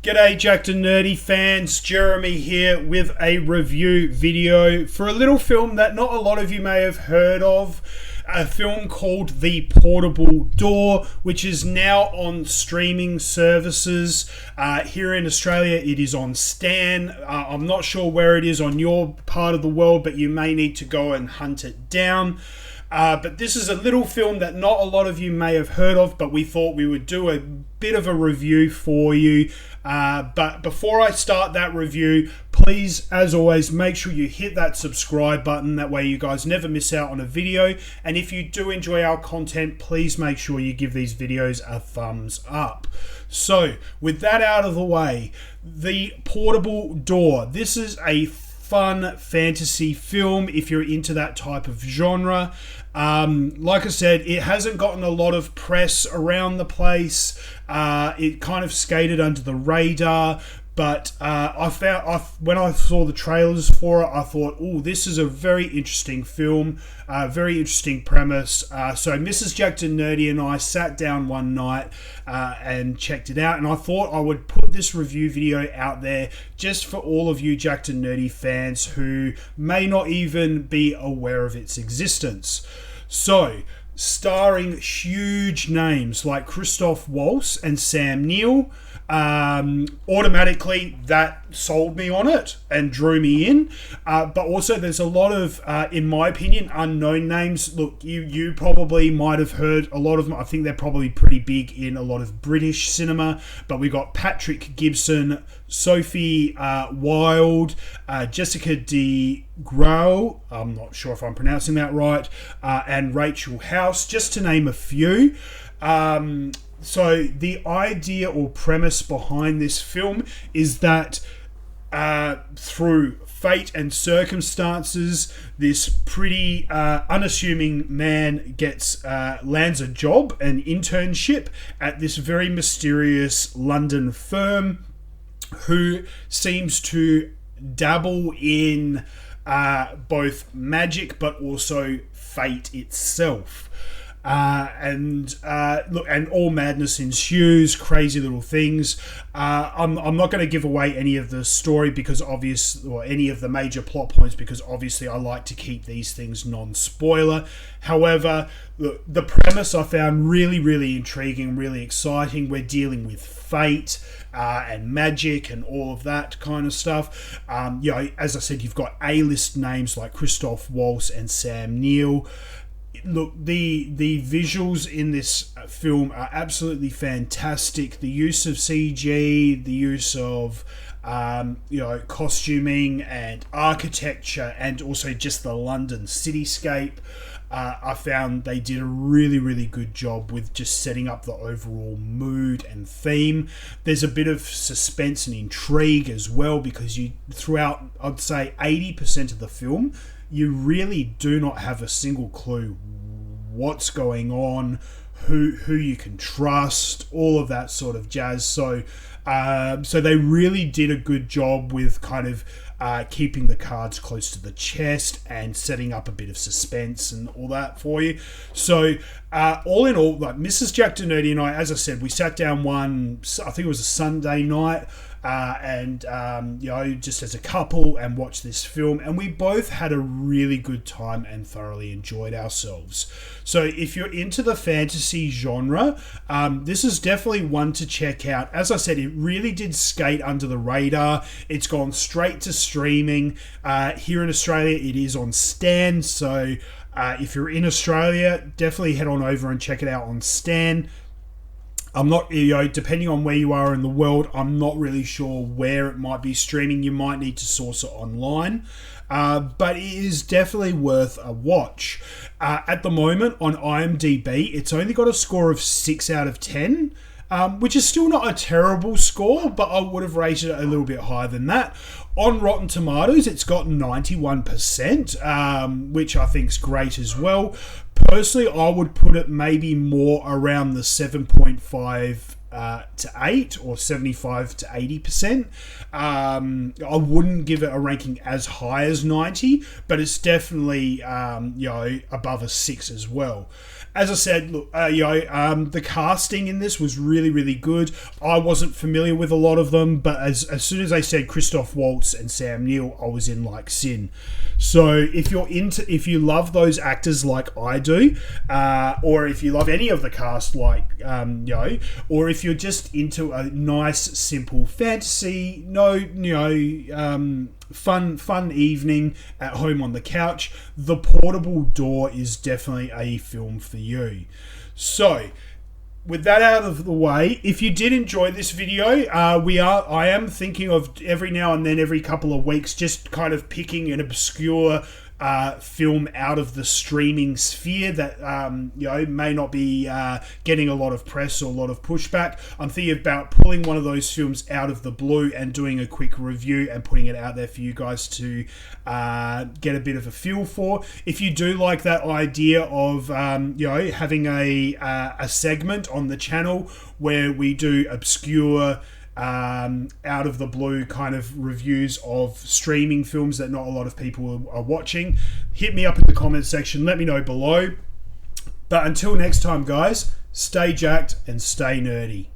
G'day Jacked and Nerdy fans, Jeremy here with a review video for a little film that not a lot of you may have heard of. A film called The Portable Door, which is now on streaming services. Here in Australia, it is on Stan. I'm not sure where it is on your part of the world, but you may need to go and hunt it down. But this is a little film that not a lot of you may have heard of, but we thought we would do a bit of a review for you. But before I start that review, please, as always, make sure you hit that subscribe button. That way you guys never miss out on a video. And if you do enjoy our content, please make sure you give these videos a thumbs up. So, with that out of the way, The Portable Door. This is a fun fantasy film if you're into that type of genre. Like I said, it hasn't gotten a lot of press around the place. It kind of skated under the radar, but when I saw the trailers for it, I thought, oh, this is a very interesting film, very interesting premise. So Mrs. Jacked and Nerdy and I sat down one night and checked it out, and I thought I would put this review video out there just for all of you Jacked and Nerdy fans who may not even be aware of its existence. So, starring huge names like Christoph Waltz and Sam Neill, automatically that sold me on it and drew me in. But also there's a lot of, in my opinion, unknown names. Look, you probably might have heard a lot of them. I think they're probably pretty big in a lot of British cinema. But we got Patrick Gibson, Sophie Wilde, Jessica De Grau, I'm not sure if I'm pronouncing that right, and Rachel House, just to name a few. So the idea or premise behind this film is that through fate and circumstances, this pretty unassuming man lands a job, an internship at this very mysterious London firm who seems to dabble in both magic but also fate itself. And all madness ensues, crazy little things. I'm not going to give away any of the story or any of the major plot points, because obviously I like to keep these things non-spoiler. However, the premise I found really, really intriguing, really exciting. We're dealing with fate and magic and all of that kind of stuff. As I said, you've got A-list names like Christoph Waltz and Sam Neill. Look, the visuals in this film are absolutely fantastic. The use of CG, the use of costuming and architecture, and also just the London cityscape. I found they did a really, really good job with just setting up the overall mood and theme. There's a bit of suspense and intrigue as well, because throughout, I'd say 80% of the film, you really do not have a single clue what's going on, who you can trust, all of that sort of jazz. So they really did a good job with kind of keeping the cards close to the chest and setting up a bit of suspense and all that for you. So all in all, like Mrs. Jacked and Nerdy and I, as I said, we sat down I think it was a Sunday night, just as a couple, and watched this film, and we both had a really good time and thoroughly enjoyed ourselves. So if you're into the fantasy genre, this is definitely one to check out. As I said, it really did skate under the radar. It's gone straight to streaming. Here in Australia, it is on Stan, so if you're in Australia, definitely head on over and check it out on Stan. I'm not, depending on where you are in the world, I'm not really sure where it might be streaming. You might need to source it online. But it is definitely worth a watch. At the moment on IMDb, it's only got a score of 6 out of 10. Which is still not a terrible score, but I would have rated it a little bit higher than that. On Rotten Tomatoes, it's got 91%, which I think is great as well. Personally, I would put it maybe more around the 7.5 to 8 or 75 to 80%. I wouldn't give it a ranking as high as 90, but it's definitely above a 6 as well. as I said, look, the casting in this was really, really good. I wasn't familiar with a lot of them, but as soon as they said Christoph Waltz and Sam Neill, I was in like sin. So if you love those actors like I do, or if you love any of the cast like or if you're just into a nice, simple fantasy, fun evening at home on the couch, The Portable Door is definitely a film for you. So, with that out of the way, if you did enjoy this video, I am thinking of every now and then, every couple of weeks, just kind of picking an obscure film out of the streaming sphere that may not be getting a lot of press or a lot of pushback. I'm thinking about pulling one of those films out of the blue and doing a quick review and putting it out there for you guys to get a bit of a feel for. If you do like that idea of having a segment on the channel where we do obscure out of the blue kind of reviews of streaming films that not a lot of people are watching, hit me up in the comments section, let me know below. But until next time, guys, stay jacked and stay nerdy.